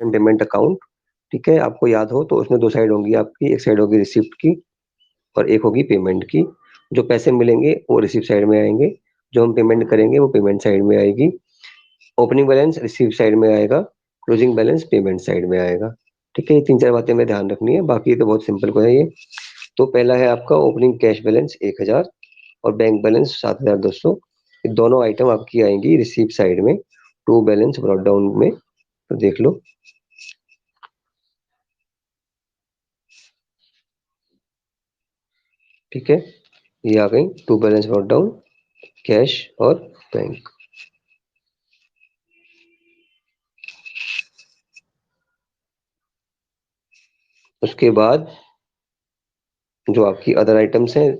Payment account, ठीक है। आपको याद हो तो उसमें 2 साइड होंगी आपकी, एक साइड होगी रिसिप्ट की और एक होगी पेमेंट की। जो पैसे मिलेंगे वो रिसिप्ट साइड में आएँगे, जो हम पेमेंट करेंगे वो पेमेंट साइड में आएगी। ओपनिंग बैलेंस रिसीव साइड में आएगा, क्लोजिंग बैलेंस पेमेंट साइड में आएगा, ठीक है। ये 3-4 बातें हमें ध्यान रखनी है, बाकी तो बहुत सिंपल है ये। तो पहला है आपका ओपनिंग कैश बैलेंस 1000 और बैंक बैलेंस 7200। ये दोनों आइटम आपकी आएंगी रिसीव साइड में, टू बैलेंस ब्रॉट डाउन में। तो देख लो, ठीक है। ये आ गई to balance brought down, cash और बैंक। उसके बाद जो आपकी अदर आइटम्स हैं,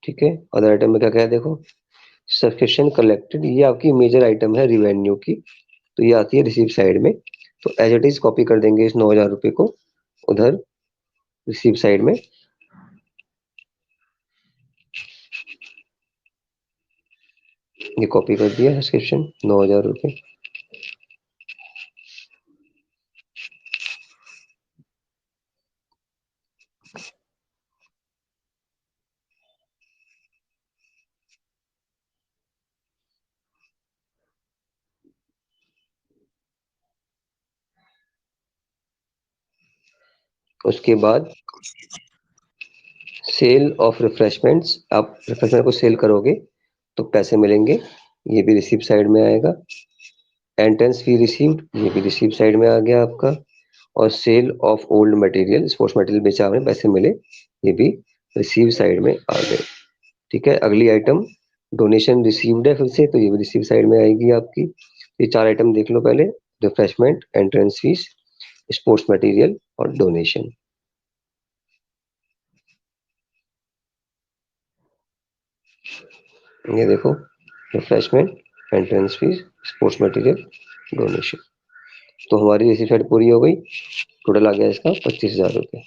ठीक है। अदर आइटम में क्या क्या है देखो, सब्सक्रिप्शन कलेक्टेड, ये आपकी मेजर आइटम है रिवेन्यू की, तो ये आती है रिसीव साइड में। तो एज इट इज कॉपी कर देंगे इस 9000 रुपये को उधर रिसीव साइड में। ये कॉपी कर दिया सब्सक्रिप्शन 9000 रुपये। उसके बाद सेल ऑफ रिफ्रेशमेंट्स, आप रिफ्रेशमेंट को सेल करोगे तो पैसे मिलेंगे, ये भी रिसीव साइड में आएगा। एंट्रेंस फी रिसीव्ड, ये भी रिसीव साइड में आ गया आपका। और sale of old material, sports material बेचा आपने, पैसे मिले, ये भी रिसीव साइड में आ गए, ठीक है। अगली आइटम डोनेशन रिसीव्ड है फिर से, तो ये भी रिसीव साइड में आएगी आपकी। ये 4 आइटम देख लो पहले, refreshment, entrance fees, sports material और डोनेशन। ये देखो, refreshment, entrance fees, sports material, donation. तो हमारी रिसीव साइड पूरी हो गई। टोटल आ गया इसका 25,000 रुपये।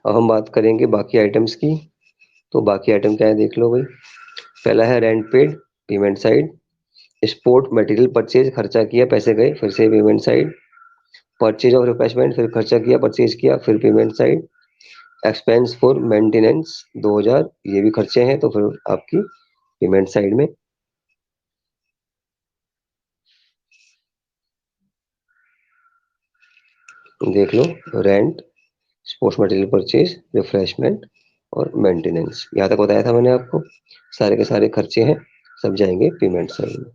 अब हम बात करेंगे बाकी आइटम्स की। तो बाकी आइटम क्या है देख लो भाई। पहला है rent paid, payment side. Sport material purchase, खर्चा किया पैसे गए, फिर से payment side. Purchase of refreshment, फिर खर्चा किया परचेज किया फिर payment side. Expense for maintenance 2000, ये भी खर्चे हैं तो फिर आपकी पेमेंट साइड में। देख लो, rent, sports material purchase, refreshment और मेंटेनेंस, यहाँ तक बताया था मैंने आपको। सारे के सारे खर्चे हैं, सब जाएंगे पेमेंट साइड में।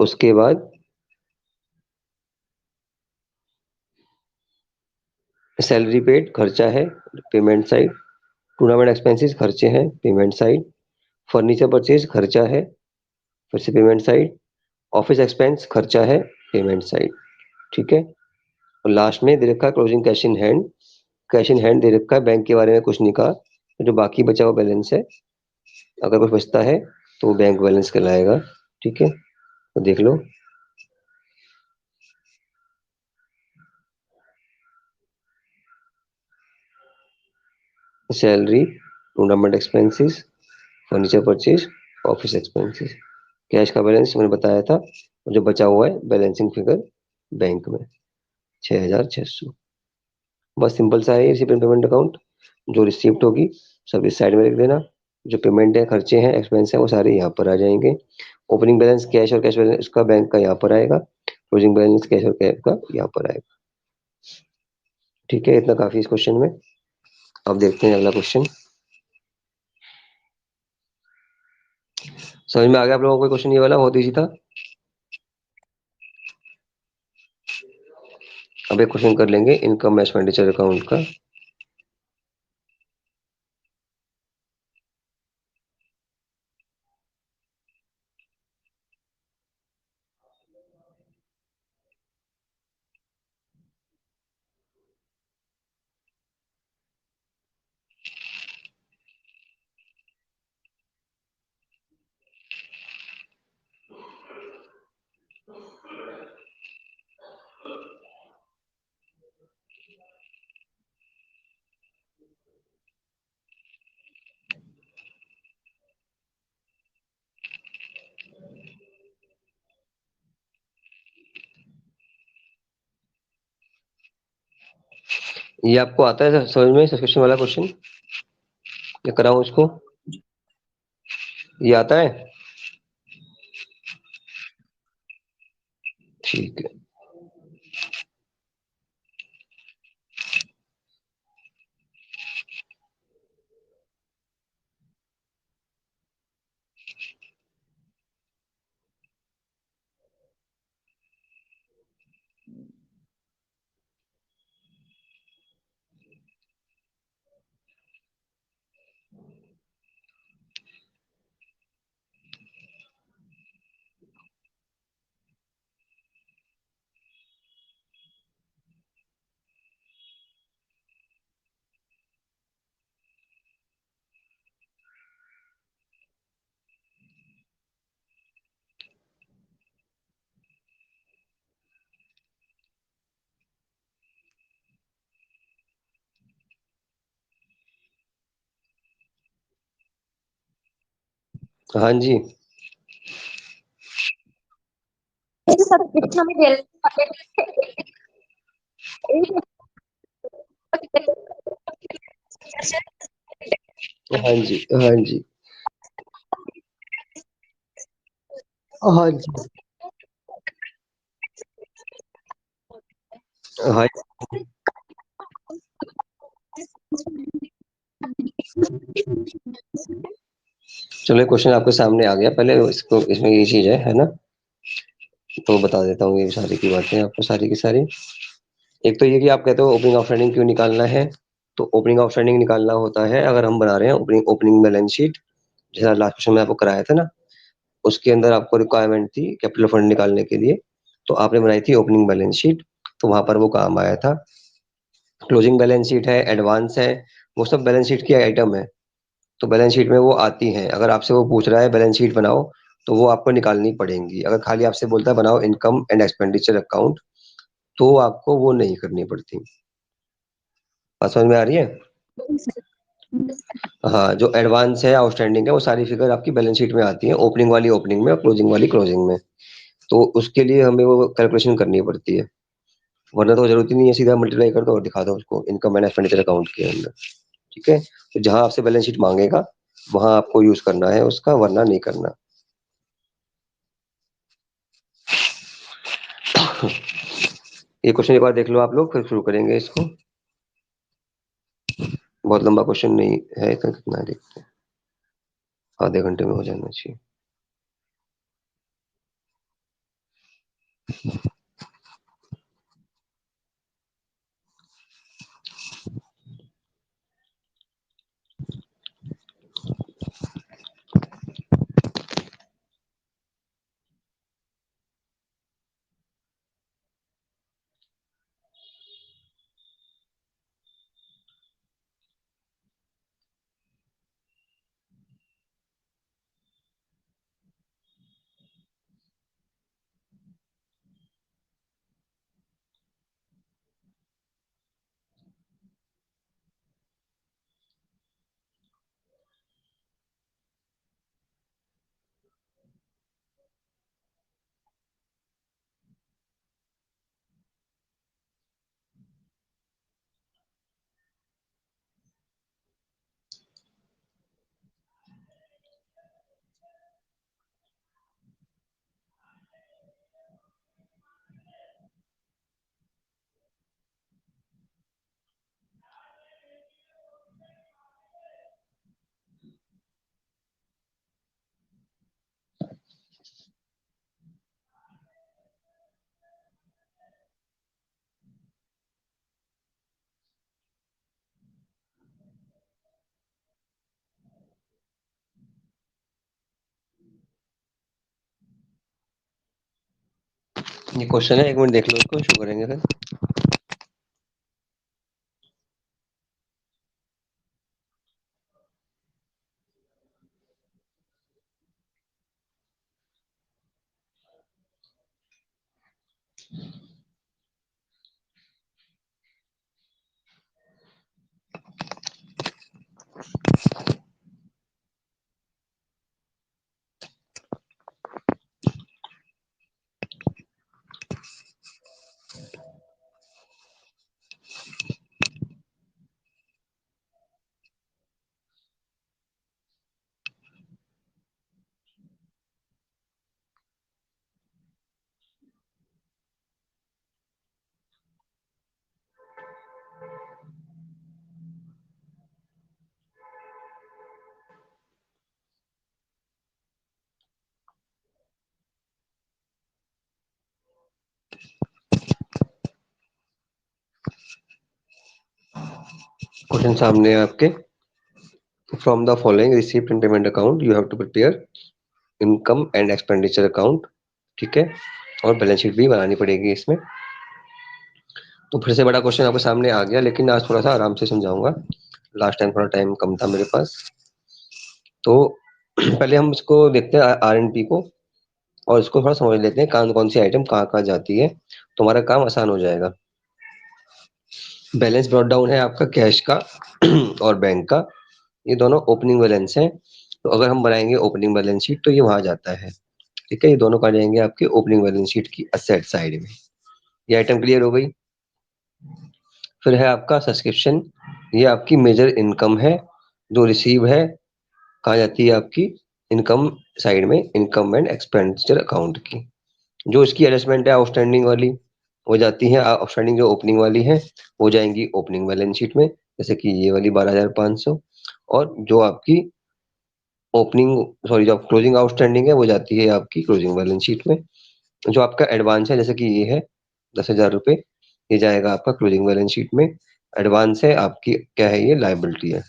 उसके बाद सैलरी पेड, खर्चा है, पेमेंट साइड। टूर्नामेंट एक्सपेंसेस, खर्चे हैं, पेमेंट साइड। फर्नीचर परचेज, खर्चा है, फिर से पेमेंट साइड। ऑफिस एक्सपेंस, खर्चा है, पेमेंट साइड, ठीक है। और लास्ट में दे रखा है closing cash in hand. Cash in hand दे रखा है, बैंक के बारे में कुछ नहीं कहा। तो जो बाकी बचा हुआ बैलेंस है, अगर कुछ बचता है तो वो बैंक बैलेंस कहलाएगा, ठीक है। तो देख लो, salary, tournament expenses, furniture purchase, office expenses. Cash का बैलेंस मैंने बताया था, और जो बचा हुआ है बैलेंसिंग फिगर बैंक में 6600। बस सिंपल सा है ये रिसिप्ट पेमेंट अकाउंट। जो रिसिप्ट होगी सब इस साइड में लिख देना, जो पेमेंट है, खर्चे हैं, एक्सपेंस है, वो सारे यहाँ पर आ जाएंगे। ओपनिंग बैलेंस कैश और कैश बैलेंस उसका बैंक का यहाँ पर आएगा, क्लोजिंग बैलेंस कैश और कैश का यहाँ पर आएगा, ठीक है। इतना काफी इस क्वेश्चन में। अब देखते हैं अगला क्वेश्चन। समझ में आ गया आप लोगों को क्वेश्चन, ये वाला बहुत ईजी था। अब एक क्वेश्चन कर लेंगे इनकम एक्सपेंडिचर अकाउंट का। ये आपको आता है समझ में सब्सक्रिप्शन वाला क्वेश्चन? ये कराऊं इसको? ये आता है? ठीक है। हाँ जी। हाँ जी। हाँ जी। हाँ जी। हाँ। चलो क्वेश्चन आपके सामने आ गया, पहले इसको, इसमें ये चीज है ना? तो बता देता हूँ ये सारी की बातें आपको, सारी की सारी। एक तो ये कि आप कहते हो ओपनिंग आउटस्टैंडिंग क्यों निकालना है। तो ओपनिंग आउटस्टैंडिंग निकालना होता है अगर हम बना रहे हैं ओपनिंग ओपनिंग बैलेंस शीट, जैसा लास्ट क्वेश्चन में आपको कराया था ना, उसके अंदर आपको रिक्वायरमेंट थी कैपिटल फंड निकालने के लिए, तो आपने बनाई थी ओपनिंग बैलेंस शीट, तो वहां पर वो काम आया था। क्लोजिंग बैलेंस शीट है, एडवांस है, वो सब बैलेंस शीट की आइटम है, तो बैलेंस शीट में वो आती हैं। अगर आपसे वो पूछ रहा है बैलेंस शीट बनाओ, तो वो आपको निकालनी पड़ेंगी। अगर खाली आपसे बोलता है बनाओ इनकम एंड एक्सपेंडिचर अकाउंट, तो आपको वो नहीं करनी पड़ती। बात समझ में आ रही है? हाँ, जो एडवांस है, आउटस्टैंडिंग है, वो सारी फिगर आपकी बैलेंस शीट में आती है, ओपनिंग वाली ओपनिंग में और क्लोजिंग वाली क्लोजिंग में। तो उसके लिए हमें वो कैलकुलेशन करनी पड़ती है, वरना तो जरूरत ही नहीं है, सीधा मल्टीप्लाई कर दो और दिखा दो उसको इनकम एंड एक्सपेंडिचर अकाउंट के अंदर। ठीक है, तो जहां आपसे बैलेंस शीट मांगेगा वहां आपको यूज करना है उसका, वरना नहीं करना। ये क्वेश्चन एक बार देख लो आप लोग, फिर शुरू करेंगे इसको। बहुत लंबा क्वेश्चन नहीं है, इतना कितना है देखते हैं, आधे घंटे में हो जाना चाहिए। ये क्वेश्चन है, एक मिनट देख लो इसको, शुरू करेंगे फिर। क्वेश्चन सामने है आपके। From the following receipt and payment account you have to prepare income and expenditure account, ठीक है, और बैलेंस शीट भी बनानी पड़ेगी इसमें। तो फिर से बड़ा क्वेश्चन आपके सामने आ गया, लेकिन आज थोड़ा सा आराम से समझाऊंगा, लास्ट टाइम थोड़ा टाइम कम था मेरे पास। तो पहले हम इसको देखते हैं R&P को, और इसको थोड़ा समझ लेते हैं कौन कौन सी आइटम कहाँ कहाँ जाती है, तो हमारा काम आसान हो जाएगा। बैलेंस ब्रॉट डाउन है आपका कैश का और बैंक का, ये दोनों ओपनिंग बैलेंस हैं। तो अगर हम बनाएंगे ओपनिंग बैलेंस शीट तो ये वहां जाता है, ठीक है, ये दोनों कहाँ जाएंगे आपके ओपनिंग बैलेंस शीट की असेट साइड में। ये आइटम क्लियर हो गई। फिर है आपका सब्सक्रिप्शन, ये आपकी मेजर इनकम है जो रिसीव है, कहाँ जाती है आपकी इनकम साइड में, इनकम एंड एक्सपेंडिचर अकाउंट की। जो इसकी एडजस्टमेंट है आउटस्टैंडिंग वाली, वो जाती है आउटस्टैंडिंग जो ओपनिंग वाली है वो जाएंगी ओपनिंग बैलेंस शीट में, जैसे कि ये वाली 12,500। और जो आपकी ओपनिंग सॉरी जो क्लोजिंग आउटस्टैंडिंग है वो जाती है आपकी क्लोजिंग बैलेंस शीट में। जो आपका एडवांस है जैसे कि ये है 10,000 रुपये, ये जाएगा आपका क्लोजिंग बैलेंस शीट में। एडवांस है आपकी क्या है, ये लाइबिलिटी है।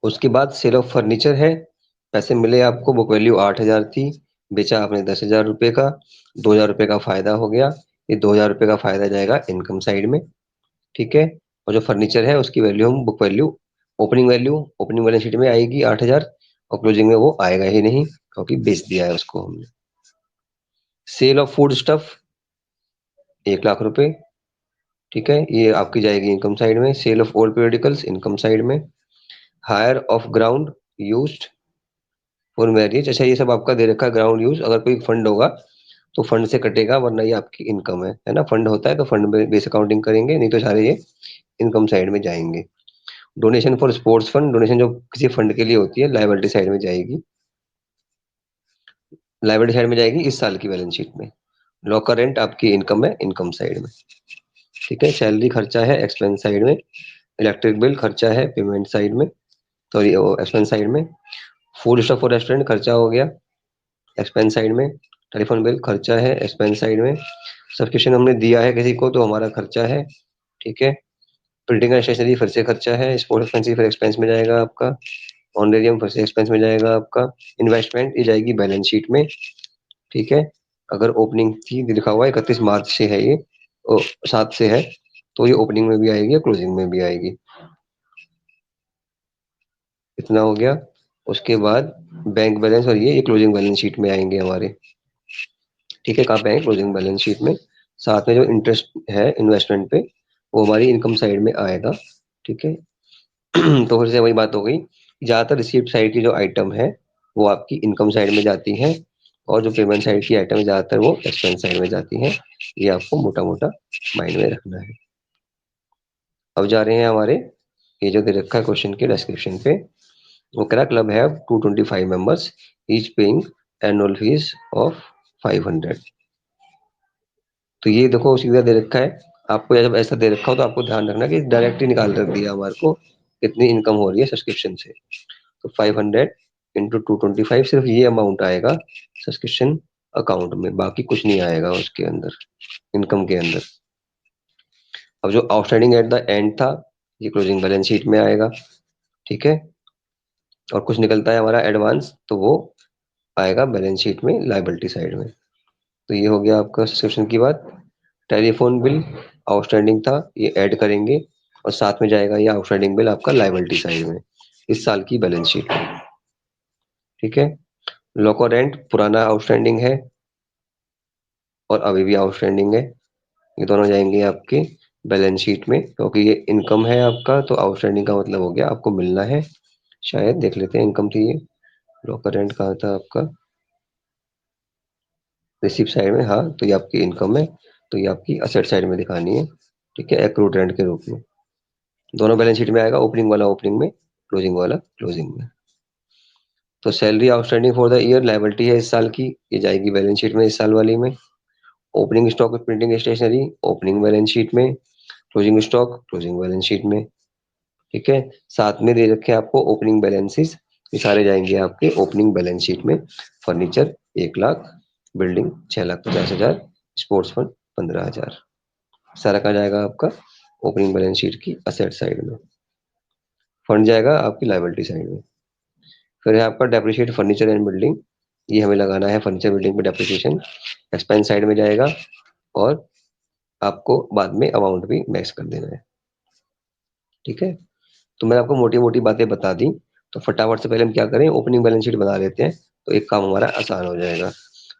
उसके बाद सेल ऑफ फर्नीचर है, पैसे मिले आपको, बुक वैल्यू 8,000 थी, बेचा आपने 10,000 रुपये का, 2,000 रुपये का फायदा हो गया, ये 2,000 रुपये का फायदा जाएगा इनकम साइड में, ठीक है। और जो फर्नीचर है उसकी वैल्यू हम book value opening balance sheet में आएगी 8,000, और क्लोजिंग में वो आएगा ही नहीं क्योंकि बेच दिया है उसको हमने। सेल ऑफ फूड स्टफ 1,00,000 रुपए, ठीक है, ये आपकी जाएगी इनकम साइड में। Sale of old periodicals income side में। Hire of ground used for marriage, अच्छा ये सब आपका दे रखा है ग्राउंड यूज, अगर कोई फंड होगा तो फंड से कटेगा, वरना ये आपकी इनकम है ना। फंड होता है तो फंड में बेस अकाउंटिंग करेंगे, नहीं तो सारे ये इनकम साइड में जाएंगे। Donation for sports fund, donation जो किसी फंड के लिए होती है लायबिलिटी साइड में जाएगी, लायबिलिटी साइड में जाएगी इस साल की बैलेंस शीट में। लॉकर रेंट आपकी इनकम है इनकम साइड में, ठीक है। सैलरी खर्चा है एक्सपेंस साइड में। इलेक्ट्रिक बिल खर्चा है पेमेंट साइड में, सॉरी एक्सपेंस साइड में। फूड स्टॉक फॉर रेस्टोरेंट खर्चा हो गया एक्सपेंस साइड में। टेलीफोन बिल खर्चा है एक्सपेंस साइड में। सब्सक्रिप्शन हमने दिया है किसी को तो हमारा खर्चा है, ठीक है। प्रिंटिंग एंड स्टेशनरी फिर से खर्चा है। स्पोर्ट्स एक्सपेंसिव फिर एक्सपेंस में जाएगा आपका। ऑनरेरियम फिर से एक्सपेंस में जाएगा आपका। इन्वेस्टमेंट ये जाएगी बैलेंस शीट में, ठीक है। अगर ओपनिंग थी लिखा हुआ है 31 मार्च से है ये, 7 से है, तो ये ओपनिंग में भी आएगी क्लोजिंग में भी आएगी। इतना हो गया। उसके बाद बैंक बैलेंस और ये क्लोजिंग बैलेंस शीट में आएंगे हमारे, ठीक है। कहाँ पे आएंगे क्लोजिंग बैलेंस शीट में। साथ में जो इंटरेस्ट है इन्वेस्टमेंट पे वो हमारी इनकम साइड में आएगा, ठीक है। तो फिर से वही बात हो गई, ज्यादातर रिसीप्ट साइड की जो आइटम है वो आपकी इनकम साइड में जाती है, और जो पेमेंट साइड की आइटम है ज्यादातर वो एक्सपेंस साइड में जाती है। ये आपको मोटा मोटा माइंड में रखना है। अब जा रहे हैं हमारे ये जो दे रखा है क्वेश्चन के डिस्क्रिप्शन पे, वो कह रहा क्लब है 225 members each paying annual fees of 500। तो ये देखो सीधा दे रखा है आपको, जब ऐसा दे रखा हो तो आपको ध्यान रखना कि डायरेक्ट ही निकाल रख दिया हमारे को कितनी इनकम हो रही है सब्सक्रिप्शन से। तो 500 इंटू 225 सिर्फ ये अमाउंट आएगा सब्सक्रिप्शन अकाउंट में, बाकी कुछ नहीं आएगा उसके अंदर इनकम के अंदर। अब जो आउटस्टैंडिंग एट द एंड था ये क्लोजिंग बैलेंस शीट में आएगा, ठीक है। और कुछ निकलता है हमारा एडवांस तो वो आएगा बैलेंस शीट में लायबिलिटी साइड में। तो ये हो गया आपका सब्सक्रिप्शन की बात। टेलीफोन बिल आउटस्टैंडिंग था ये ऐड करेंगे, और साथ में जाएगा ये आउटस्टैंडिंग बिल आपका लायबिलिटी साइड में इस साल की बैलेंस शीट में, ठीक है। लोको रेंट पुराना आउटस्टैंडिंग है और अभी भी आउटस्टैंडिंग है, ये दोनों जाएंगे आपके बैलेंस शीट में, क्योंकि ये इनकम है आपका तो आउटस्टैंडिंग का मतलब हो गया आपको मिलना है। शायद देख लेते हैं इनकम थी ये, लोकर रेंट कहाँ था आपका, रिसिप्ट साइड में, हाँ तो ये आपकी इनकम है, तो ये आपकी असेट साइड में दिखानी है, ठीक है, एक्रूड रेंट के रूप में। दोनों बैलेंस शीट में आएगा, ओपनिंग वाला ओपनिंग में, क्लोजिंग वाला क्लोजिंग में। तो salary outstanding for the year liability है इस साल की, ये जाएगी बैलेंस शीट में इस साल वाली में। Opening stock printing stationery opening balance sheet में, closing stock closing balance sheet में, ठीक है। साथ में दे रखे हैं आपको ओपनिंग बैलेंसेस, ये सारे जाएंगे आपके ओपनिंग बैलेंस शीट में। फर्नीचर 1,00,000, बिल्डिंग 6,50,000, स्पोर्ट्स फंड 15,000, सारा कहाँ जाएगा आपका ओपनिंग बैलेंस शीट की असेट साइड में, फंड जाएगा आपकी लायबिलिटी साइड में। फिर है आपका डेप्रिशिएट फर्नीचर एंड बिल्डिंग, ये हमें लगाना है फर्नीचर बिल्डिंग पे डेप्रिसिएशन, एक्सपेंस साइड में जाएगा। और आपको बाद में अमाउंट भी मैच कर देना है। ठीक है, तो मैंने आपको मोटी मोटी बातें बता दी। तो फटाफट से पहले हम क्या करें, ओपनिंग बैलेंस शीट बना लेते हैं, तो एक काम हमारा आसान हो जाएगा।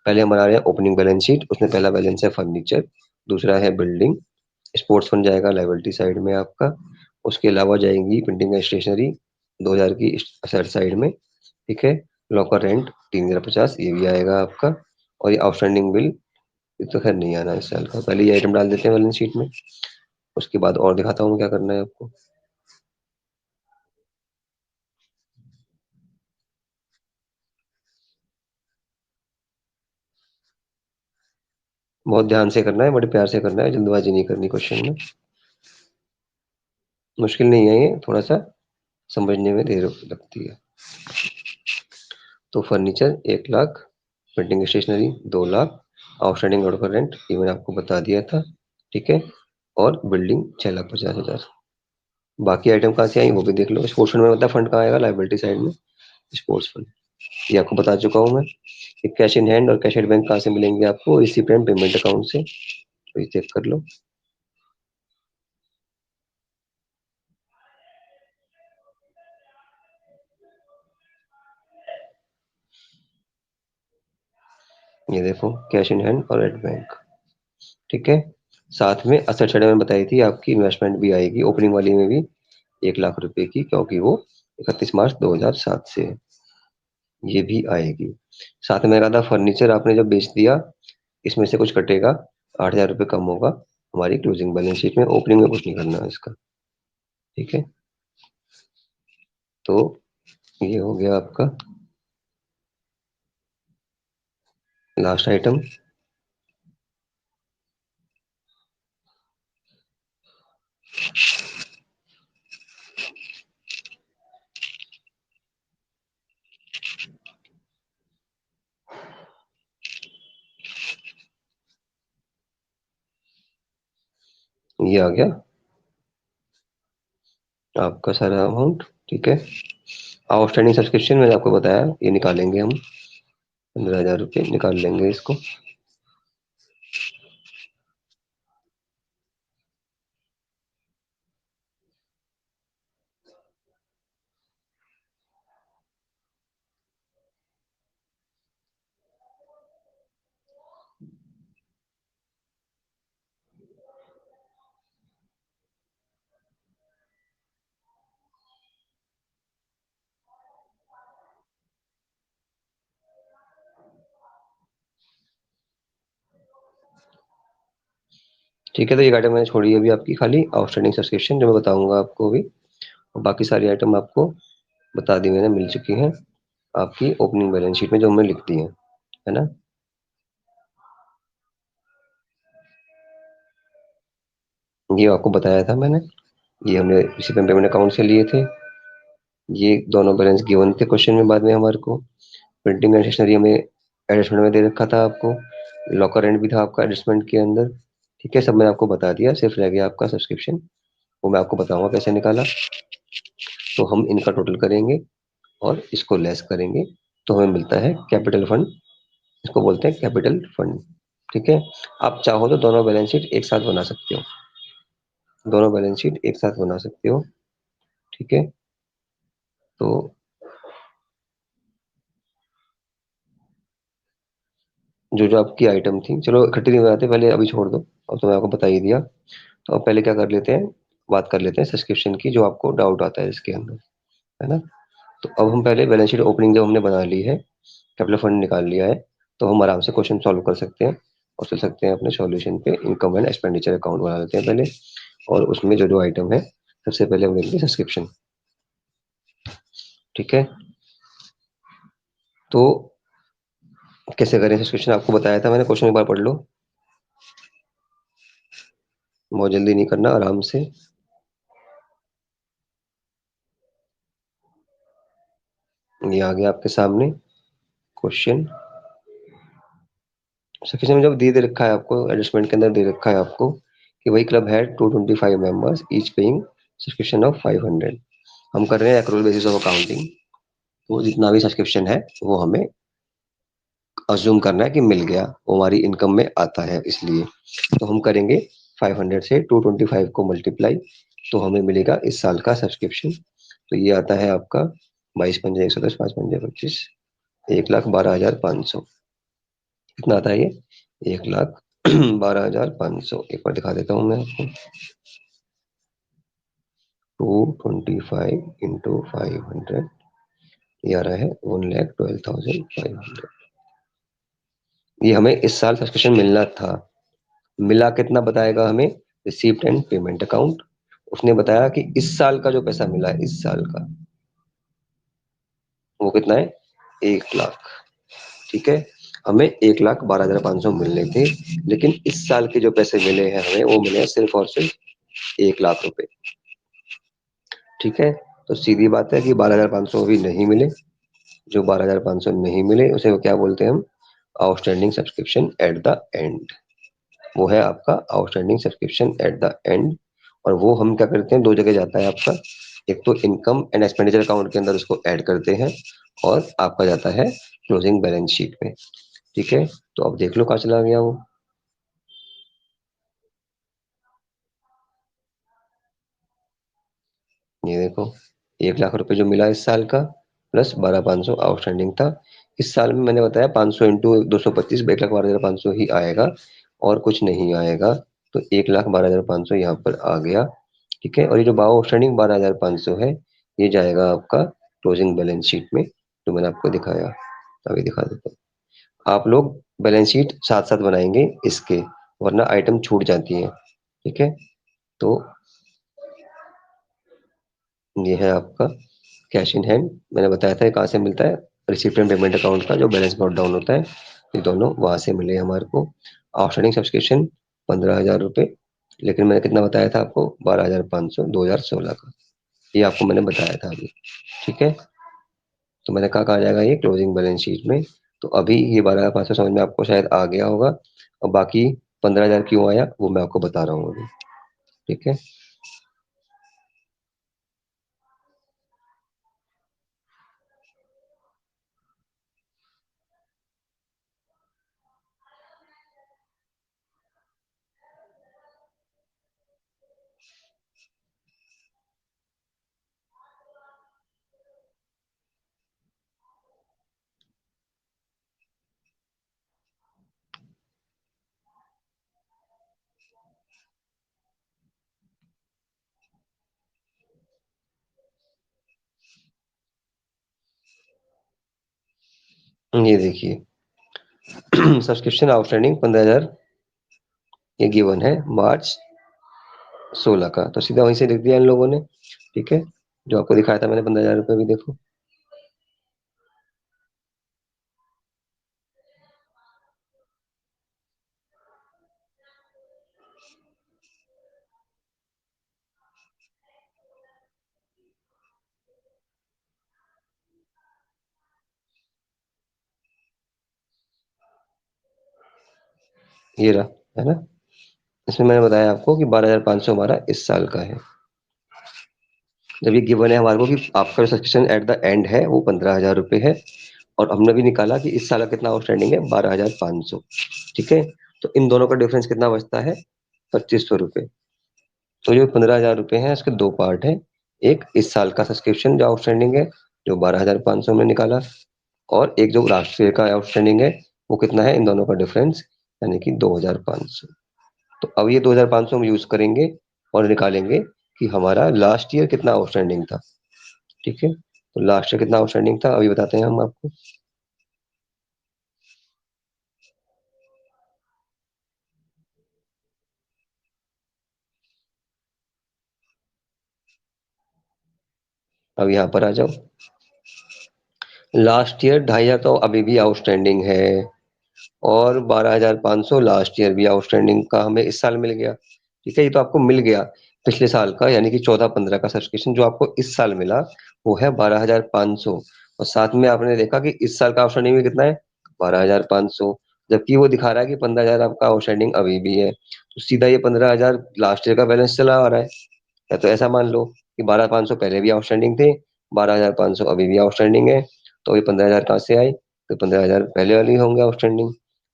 पहले हम बना रहे हैं ओपनिंग बैलेंस शीट, उसमें पहला बैलेंस है फर्नीचर, दूसरा है बिल्डिंग, स्पोर्ट्स फंड जाएगा लायबिलिटी साइड में आपका, उसके अलावा जाएंगी प्रिंटिंग एंड स्टेशनरी 2000 की असेट साइड में। ठीक है, लॉकर रेंट 3050 ये भी आएगा आपका। और ये आउटस्टैंडिंग बिल, ये तो खैर नहीं आना इस साल का, पहले ये आइटम डाल देते हैं बैलेंस शीट में, उसके बाद और दिखाता हूँ क्या करना है आपको। बहुत ध्यान से करना है, बड़े प्यार से करना है, जल्दबाजी नहीं करनी क्वेश्चन में। मुश्किल नहीं है ये, थोड़ा सा समझने में देर लगती है। तो furniture 1 lakh, printing stationery 2 lakh, outstanding load का रेंट ये मैंने आपको बता दिया था। ठीक है, और बिल्डिंग 6,50,000। बाकी आइटम कहाँ से आई वो भी देख लो। स्पोर्ट्स फंड में मतलब फंड कहाँ आएगा, लाइबिलिटी साइड में, स्पोर्ट्स फंड ये आपको बता चुका हूँ मैं। कैश इन हैंड और कैश एट बैंक कहाँ से मिलेंगे आपको, रिसिप्ट पेमेंट अकाउंट से, तो ये चेक कर लो। ये देखो कैश इन हैंड और एट बैंक। ठीक है, साथ में असेट साइड में बताई थी आपकी इन्वेस्टमेंट भी आएगी ओपनिंग वाली में भी, 1 लाख रुपए की, क्योंकि वो 31 मार्च 2007 से है, ये भी आएगी। साथ में कहा था फर्नीचर आपने जब बेच दिया, इसमें से कुछ कटेगा, 8,000 रुपये कम होगा हमारी क्लोजिंग बैलेंस शीट में, ओपनिंग में कुछ नहीं करना है इसका। ठीक है, तो ये हो गया आपका लास्ट आइटम। ये आ गया आपका सारा अमाउंट। ठीक है, आउटस्टैंडिंग सब्सक्रिप्शन मैंने आपको बताया, ये निकालेंगे हम, 15,000 रुपये निकाल लेंगे इसको। ठीक है, तो ये आइटम मैंने छोड़ी है अभी आपकी, खाली आउटस्टैंडिंग सब्सक्रिप्शन जो मैं बताऊंगा आपको अभी, और बाकी सारी आइटम आपको बता दी मैंने, मिल चुकी हैं आपकी ओपनिंग बैलेंस शीट में जो हमने लिख दी है ना। ये आपको बताया था मैंने, ये हमने इसी पेमेंट अकाउंट से लिए थे। ये दोनों बैलेंस गिवन थे क्वेश्चन में बाद में हमारे को। प्रिंटिंग एंड स्टेशनरी हमें एडजस्टमेंट में दे रखा था आपको, लॉकर एंड भी था आपका एडजस्टमेंट के अंदर। ठीक है, सब मैंने आपको बता दिया, सिर्फ रह गया आपका सब्सक्रिप्शन, वो मैं आपको बताऊंगा कैसे निकाला। तो हम इनका टोटल करेंगे और इसको लेस करेंगे, तो हमें मिलता है कैपिटल फंड, इसको बोलते हैं कैपिटल फंड। ठीक है, आप चाहो तो दोनों बैलेंस शीट एक साथ बना सकते हो, दोनों बैलेंस शीट एक साथ बना सकते हो। ठीक है, तो जो जो आपकी आइटम थी, चलो इकट्ठी नहीं बनाते पहले, अभी छोड़ दो, अब तो मैं आपको बता ही दिया। तो अब पहले क्या कर लेते हैं, बात कर लेते हैं सब्सक्रिप्शन की, जो आपको डाउट आता है इसके अंदर, है ना। तो अब हम पहले बैलेंस शीट ओपनिंग जब हमने बना ली है, कैपिटल फंड निकाल लिया है, तो हम आराम से क्वेश्चन सॉल्व कर सकते हैं और चल सकते हैं अपने सॉल्यूशन पे। इनकम एंड एक्सपेंडिचर अकाउंट बना लेते हैं पहले, और उसमें जो जो आइटम है, सबसे पहले हम लेंगे सब्सक्रिप्शन। ठीक है, तो कैसे करें सब्सक्रिप्शन आपको बताया था मैंने, क्वेश्चन एक बार पढ़ लो, बहुत जल्दी नहीं करना, आराम से। ये आ गया आपके सामने क्वेश्चन। सब्सक्रिप्शन में जब दे दे रखा है आपको, एडजस्टमेंट के अंदर दे रखा है आपको कि वही क्लब है 225 members each paying subscription of 500। हम कर रहे हैं एक्रूअल बेसिस ऑफ अकाउंटिंग, तो जितना भी सब्सक्रिप्शन है वो हमें अज्यूम करना है कि मिल गया, वो हमारी इनकम में आता है इसलिए। तो हम करेंगे 500 से 225 को मल्टीप्लाई, तो हमें मिलेगा इस साल का सब्सक्रिप्शन। तो ये आता है आपका 22 पंजे 110, 5 पंजे 25, 1,12,500। कितना आता है ये? 1,12,500। एक बार दिखा देता हूँ मैं आपको। 225 इंटू 500, ये आ रहा है 1,12,500। ये हमें इस साल सब्सक्रिप्शन मिलना था। मिला कितना बताएगा हमें? Receipt and payment account. उसने बताया कि इस साल का जो पैसा मिला है, इस साल का, वो कितना है? 1,00,000। ठीक है, हमें 1,12,500 मिलने थे, लेकिन इस साल के जो पैसे मिले हैं हमें, वो मिले हैं सिर्फ और सिर्फ 1,00,000 रुपए। ठीक है, तो सीधी बात है कि 12,500 अभी नहीं मिले। जो 12,500 नहीं मिले उसे वो क्या बोलते हैं हम? Outstanding subscription eight the and. वो है आपका outstanding subscription eight the and. और वो हम क्या करते हैं, दो जगह जाता है आपका। एक तो इनकम एंड एक्सपेंडिचर अकाउंट के अंदर उसको ऐड करते हैं, और आपका जाता है क्लोजिंग बैलेंस शीट में। ठीक है, तो अब देख लो कहाँ चला गया वो। ये देखो, 1,00,000 रुपए जो मिला इस साल का, प्लस 12,500 आउटस्टैंडिंग था। इस साल में मैंने बताया 500 इंटू 225, 1,12,500 ही आएगा, और कुछ नहीं आएगा। तो 1,12,500 यहाँ पर आ गया। ठीक है, और ये जो आउटस्टैंडिंग 12,500 है, ये जाएगा आपका क्लोजिंग बैलेंस शीट में, जो मैंने आपको दिखाया। अभी दिखा देता हूँ। आप लोग बैलेंस शीट साथ साथ बनाएंगे इसके, वरना आइटम छूट जाती है। ठीक है, तो ये है आपका कैश इन हैंड। मैंने बताया था ये कहाँ से मिलता है? रिसिप्ट एंड पेमेंट अकाउंट का जो बैलेंस नोट डाउन होता है, ये दोनों वहां से मिले हमारे को। आउटस्टैंडिंग सब्सक्रिप्शन 15,000 रुपये, लेकिन मैंने कितना बताया था आपको? 12,500 2016 का। ये आपको मैंने बताया था अभी। ठीक है, तो मैंने कहा जाएगा ये क्लोजिंग बैलेंस शीट में। तो अभी ये 12,500 समझ में आपको शायद आ गया होगा, और बाकी 15,000 क्यों आया वो मैं आपको बता रहा हूँ अभी। ठीक है, ये देखिए सब्सक्रिप्शन आउटस्टैंडिंग 15,000, ये गिवन है मार्च 16 का, तो सीधा वहीं से लिख दिया इन लोगों ने। ठीक है, जो आपको दिखाया था मैंने 15,000 रुपये भी देखो। ये रहा, है ना? इसमें मैंने बताया आपको कि 12,500 हमारा इस साल का है। जब ये गिवन है हमारे को कि आपका जो सब्सक्रिप्शन एट द एंड है वो 15,000 रुपये है, और हमने भी निकाला कि इस साल का कितना आउटस्टैंडिंग है, 12,500। ठीक है, तो इन दोनों का डिफरेंस कितना बचता है? 2,500 रुपये। तो जो 15,000 रुपये हैं इसके दो पार्ट हैं। एक इस साल का सब्सक्रिप्शन जो आउटस्टैंडिंग है, जो 12,500 हमने निकाला, और एक जो लास्ट ईयर का आउटस्टैंडिंग है, वो कितना है, इन दोनों का डिफरेंस, यानी कि 2,500। तो अब ये 2,500 हम यूज करेंगे और निकालेंगे कि हमारा लास्ट ईयर कितना आउटस्टैंडिंग था। ठीक है, तो लास्ट ईयर कितना आउटस्टैंडिंग था अभी बताते हैं हम आपको। अब यहाँ पर आ जाओ। लास्ट ईयर 2,500 तो अभी भी आउटस्टैंडिंग है, और 12,500 लास्ट ईयर भी आउटस्टैंडिंग का हमें इस साल मिल गया। ठीक है, ये तो आपको मिल गया पिछले साल का, यानी कि 14-15 का सब्सक्रिप्शन जो आपको इस साल मिला, वो है 12,500। और साथ में आपने देखा कि इस साल का आउटस्टैंडिंग में कितना है? 12,500। जबकि वो दिखा रहा है कि 15,000 आपका आउटस्टैंडिंग अभी भी है, तो सीधा ये 15,000 लास्ट ईयर का बैलेंस चला आ रहा है। या तो ऐसा मान लो कि 12,500 पहले भी आउटस्टैंडिंग थे, 12,500 अभी भी आउटस्टैंडिंग है, तो ये 15,000 कहाँ से आए? तो 15,000 पहले वाले ही होंगे आउटस्टैंडिंग।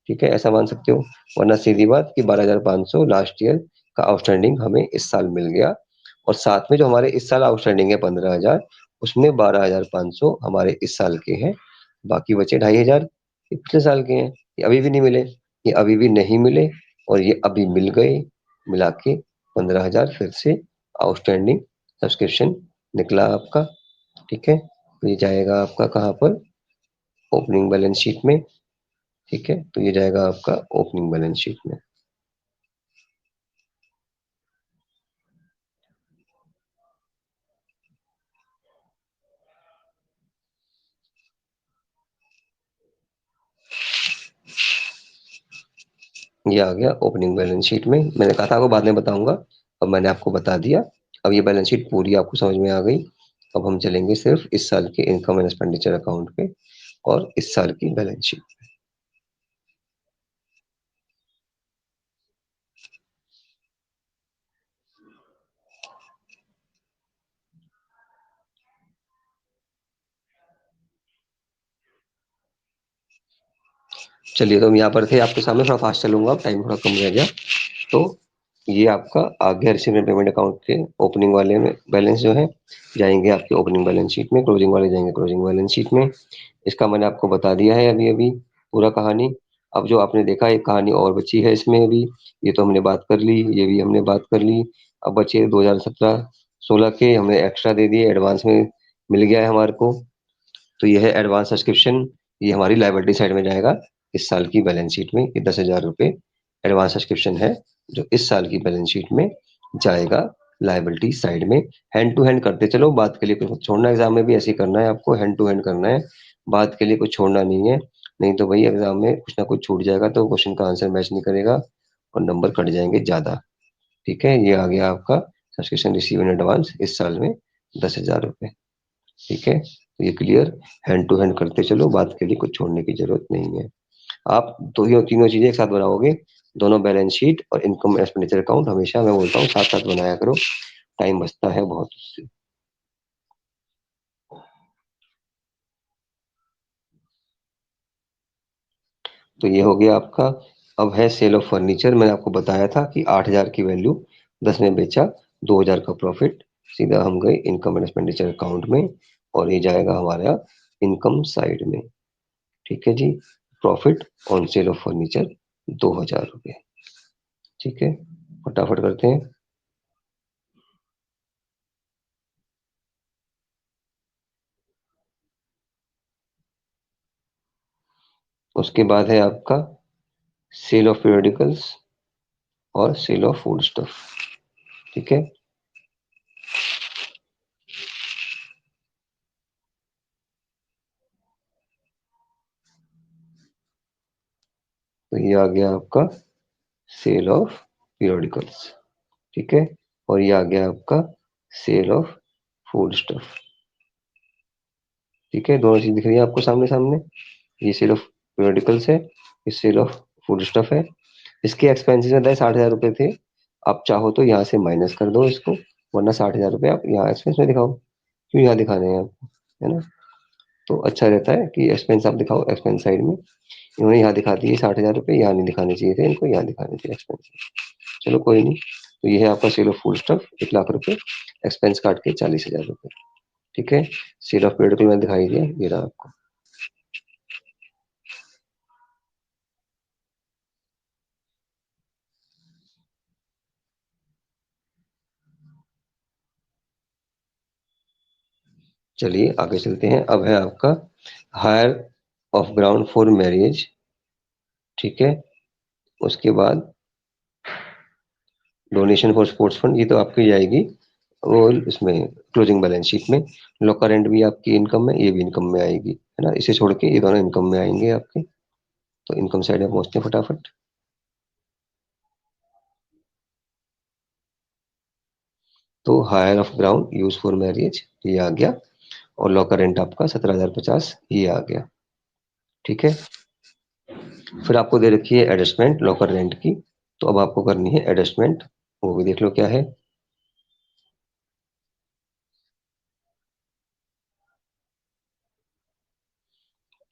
ठीक है, ऐसा मान सकते हो। वरना सीधी बात कि 12,500 लास्ट ईयर का आउटस्टैंडिंग हमें इस साल मिल गया, और साथ में जो हमारे इस साल आउटस्टैंडिंग है 15,000, उसमें 12,500 हमारे इस साल के हैं, बाकी बचे 2,500 ये पिछले साल के हैं। ये अभी भी नहीं मिले, ये अभी भी नहीं मिले, और ये अभी मिल गए, मिला के 15,000 फिर से आउटस्टैंडिंग सब्सक्रिप्शन निकला आपका। ठीक है, तो ये जाएगा आपका कहाँ पर? ओपनिंग बैलेंस शीट में। ठीक है, तो ये जाएगा आपका ओपनिंग बैलेंस शीट में। ये आ गया ओपनिंग बैलेंस शीट में। मैंने कहा था आपको बाद में बताऊंगा, अब मैंने आपको बता दिया। अब ये बैलेंस शीट पूरी आपको समझ में आ गई। अब हम चलेंगे सिर्फ इस साल के इनकम एंड एक्सपेंडिचर अकाउंट पे और इस साल की बैलेंस शीट। चलिए, तो हम यहाँ पर थे आपके सामने, थोड़ा फास्ट चलूंगा, टाइम थोड़ा कम रह गया। तो ये आपका आ गया रिसीव पेमेंट अकाउंट के ओपनिंग वाले में बैलेंस जो है जाएंगे आपके ओपनिंग बैलेंस शीट में, क्लोजिंग वाले जाएंगे क्लोजिंग बैलेंस शीट में। इसका मैंने आपको बता दिया है अभी अभी पूरा कहानी। अब जो आपने देखा एक कहानी और बची है इसमें अभी, ये तो हमने बात कर ली, ये भी हमने बात कर ली। अब बचे 2017-16 के, हमने एक्स्ट्रा दे दिए, एडवांस में मिल गया है हमारे को। तो ये है एडवांस सब्सक्रिप्शन, ये हमारी लायबिलिटी साइड में जाएगा इस साल की बैलेंस शीट में। ये 10,000 रुपये एडवांस सब्सक्रिप्शन है जो इस साल की बैलेंस शीट में जाएगा लायबिलिटी साइड में। हैंड टू हैंड करते चलो, बात के लिए कुछ छोड़ना, एग्जाम में भी ऐसे ही करना है आपको, हैंड टू हैंड करना है, बात के लिए कुछ छोड़ना नहीं है। नहीं तो भाई एग्जाम में कुछ ना कुछ छूट जाएगा, तो क्वेश्चन का आंसर मैच नहीं करेगा और नंबर कट जाएंगे ज्यादा। ठीक है, ये आ गया आपका सब्सक्रिप्शन रिसीव इन एडवांस इस साल में 10,000 रुपये। ठीक है, तो ये क्लियर। हैंड टू हैंड करते चलो, बात के लिए कुछ छोड़ने की जरूरत नहीं है। आप दो ही तीनों चीजें एक साथ बनाओगे, दोनों बैलेंस शीट और इनकम एक्सपेंडिचर अकाउंट, हमेशा मैं बोलता हूँ साथ साथ बनाया करो, टाइम बचता है बहुत उससे। तो ये हो गया आपका। अब है सेल ऑफ फर्नीचर। मैंने आपको बताया था कि 8,000 की वैल्यू 10 में बेचा, 2,000 का प्रॉफिट, सीधा हम गए इनकम एंड एक्सपेंडिचर अकाउंट में, और ये जाएगा हमारा इनकम साइड में। ठीक है जी, profit on sale of furniture 2,000 रुपये। ठीक है, फटाफट करते हैं। उसके बाद है आपका सेल ऑफ पीरियडिकल्स और सेल ऑफ फूड स्टफ। ठीक है, तो ये आ गया आपका सेल ऑफ पीरियडिकल्स। ठीक है, और ये आ गया आपका सेल ऑफ फूड स्टफ। ठीक है, दोनों चीज दिख रही है आपको सामने सामने। ये सेल ऑफ पीरियडिकल्स है, ये सेल ऑफ फूड स्टफ है। इसके एक्सपेंसेस में 60,000 रुपये थे। आप चाहो तो यहाँ से माइनस कर दो इसको, वरना 60,000 रुपये आप यहाँ एक्सपेंस में दिखाओ। क्यों यहाँ दिखाने हैं आपको, है ना? तो अच्छा रहता है कि एक्सपेंस आप दिखाओ एक्सपेंस साइड में। इन्होंने यहाँ दिखा दिए 60,000 रुपये, यहाँ नहीं दिखाने चाहिए थे इनको, यहाँ दिखाने चाहिए एक्सपेंस। चलो कोई नहीं। तो ये है आपका सेल ऑफ फूड स्टफ 1,00,000 रुपये, एक्सपेंस काट के 40,000 रुपये। ठीक है, सेल ऑफ पेड को मैंने दिखाई दिया, ये रहा आपको। चलिए आगे चलते हैं। अब है आपका hire of ground for marriage. ठीक है, उसके बाद डोनेशन फॉर स्पोर्ट्स फंड, ये तो आपकी जाएगी और इसमें क्लोजिंग बैलेंस शीट में। लोकल रेंट भी आपकी इनकम में, ये भी इनकम में आएगी, है ना? इसे छोड़ के ये दोनों इनकम में आएंगे आपके। तो इनकम साइड में पहुंचते हैं फटाफट। तो hire of ground use for marriage ये आ गया, और लॉकर रेंट आपका 17,050 ये आ गया। ठीक है, फिर आपको दे रखी है एडजस्टमेंट लॉकर रेंट की, तो अब आपको करनी है एडजस्टमेंट, वो भी देख लो क्या है।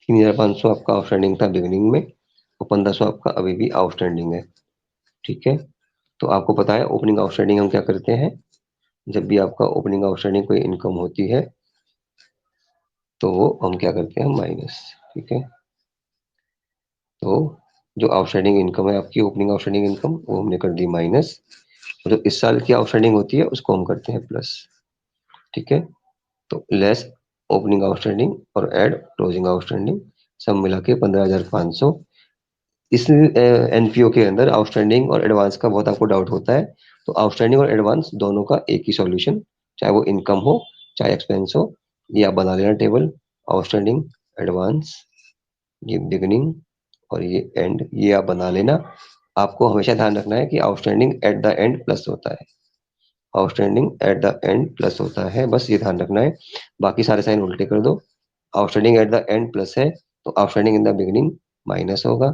3,500 आपका आउटस्टैंडिंग था बिगिनिंग में, और 1,500 आपका अभी भी आउटस्टैंडिंग है। ठीक है, तो आपको पता है ओपनिंग आउटस्टैंडिंग हम क्या करते हैं, जब भी आपका ओपनिंग आउटस्टैंडिंग कोई इनकम होती है तो वो हम क्या करते हैं, माइनस। ठीक है, तो जो आउटस्टैंडिंग इनकम है आपकी, ओपनिंग आउटस्टैंडिंग इनकम, वो हमने कर दी माइनस, और जो इस साल की आउटस्टैंडिंग होती है उसको हम करते हैं प्लस। ठीक है, तो लेस ओपनिंग आउटस्टैंडिंग और ऐड क्लोजिंग आउटस्टैंडिंग, सब मिला के 15,500। इस एनपीओ के अंदर आउटस्टैंडिंग और एडवांस का बहुत आपको डाउट होता है, तो आउटस्टैंडिंग और एडवांस दोनों का एक ही सॉल्यूशन, चाहे वो इनकम हो चाहे एक्सपेंस हो, ये आप बना लेना टेबल। आउटस्टैंडिंग, एडवांस, ये बिगनिंग और ये एंड, ये आप बना लेना। आपको हमेशा ध्यान रखना है कि outstanding at the end plus होता है, outstanding at the end plus होता है, बस ये ध्यान रखना है। बाकी सारे साइन उल्टे कर दो। Outstanding at the end plus है तो outstanding in the beginning minus होगा।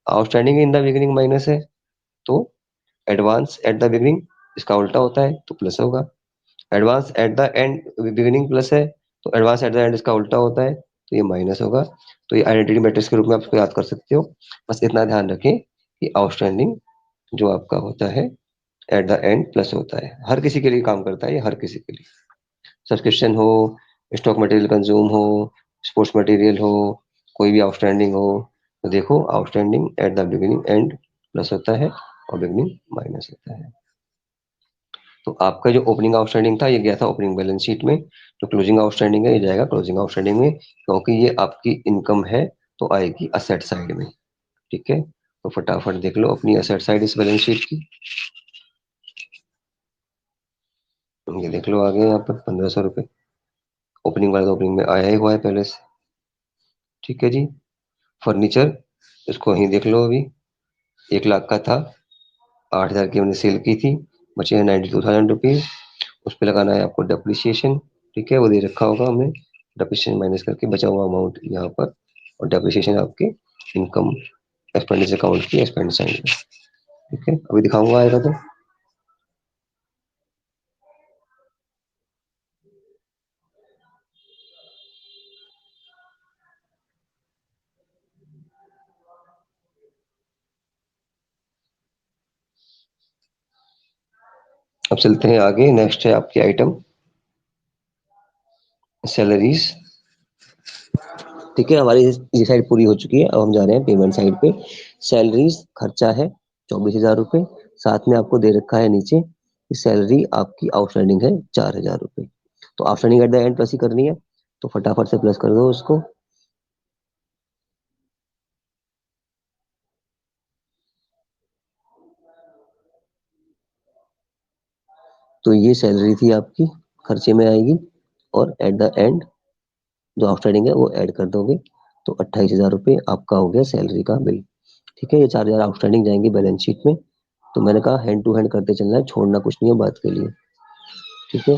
Outstanding in the beginning minus है तो एडवांस एट द बिगिनिंग, इसका उल्टा होता है तो प्लस होगा। Advance at the and beginning plus है तो एडवांस एट द एंड इसका उल्टा होता है तो ये माइनस होगा। तो ये आइडेंटिटी मैट्रिक्स के रूप में आप इसको याद कर सकते हो। बस इतना ध्यान रखें कि आउटस्टैंडिंग जो आपका होता है एट द एंड प्लस होता है, हर किसी के लिए काम करता है ये, हर किसी के लिए। सब्सक्रिप्शन हो, स्टॉक मटेरियल कंज्यूम हो, स्पोर्ट्स मटेरियल हो, कोई भी आउटस्टैंडिंग हो, तो देखो outstanding at the beginning and plus होता है और बिगिनिंग माइनस होता है। तो आपका जो ओपनिंग आउटस्टैंडिंग था ये गया था ओपनिंग बैलेंस शीट में, जो क्लोजिंग आउटस्टैंडिंग है ये जाएगा क्लोजिंग आउटस्टैंडिंग में, क्योंकि ये आपकी इनकम है तो आएगी असेट साइड में। ठीक है, तो फटाफट देख लो अपनी असेट साइड इस बैलेंस शीट की, ये देख लो आगे यहाँ पर 1,500 रुपये ओपनिंग वाला, तो ओपनिंग में आया ही हुआ है पहले से। ठीक है जी, फर्नीचर, इसको ही देख लो, अभी 1 लाख का था, 8,000 की हमने सेल की थी, बचे हैं 92,000 रुपीज। उस पर लगाना है आपको डेप्रिसिएशन। ठीक है, वो दे रखा होगा हमने, डेप्रिसिएशन माइनस करके बचा हुआ अमाउंट यहाँ पर, और डेप्रिसिएशन आपके इनकम एक्सपेंडिचर अकाउंट की एक्सपेंड साइड में। ठीक है, अभी दिखाऊंगा आएगा तो। अब चलते हैं आगे, नेक्स्ट है आपकी आइटम सैलरीज। ठीक है, हमारी ये साइड पूरी हो चुकी है, अब हम जा रहे हैं पेमेंट साइड पे। सैलरीज खर्चा है 24,000 रुपये, साथ में आपको दे रखा है नीचे कि सैलरी आपकी आउटस्टैंडिंग है 4,000 रुपये, तो outstanding at the end plus ही करनी है, तो फटाफट से प्लस कर दो उसको। तो ये सैलरी थी आपकी, खर्चे में आएगी, और एट द एंड जो आउटस्टैंडिंग है वो ऐड कर दोगे, तो 28,000 रुपये आपका हो गया सैलरी का बिल। ठीक है, ये 4,000 आउटस्टैंडिंग जाएंगे बैलेंस शीट में, तो मैंने कहा हैंड टू हैंड करते चलना है, छोड़ना कुछ नहीं है बात के लिए। ठीक है,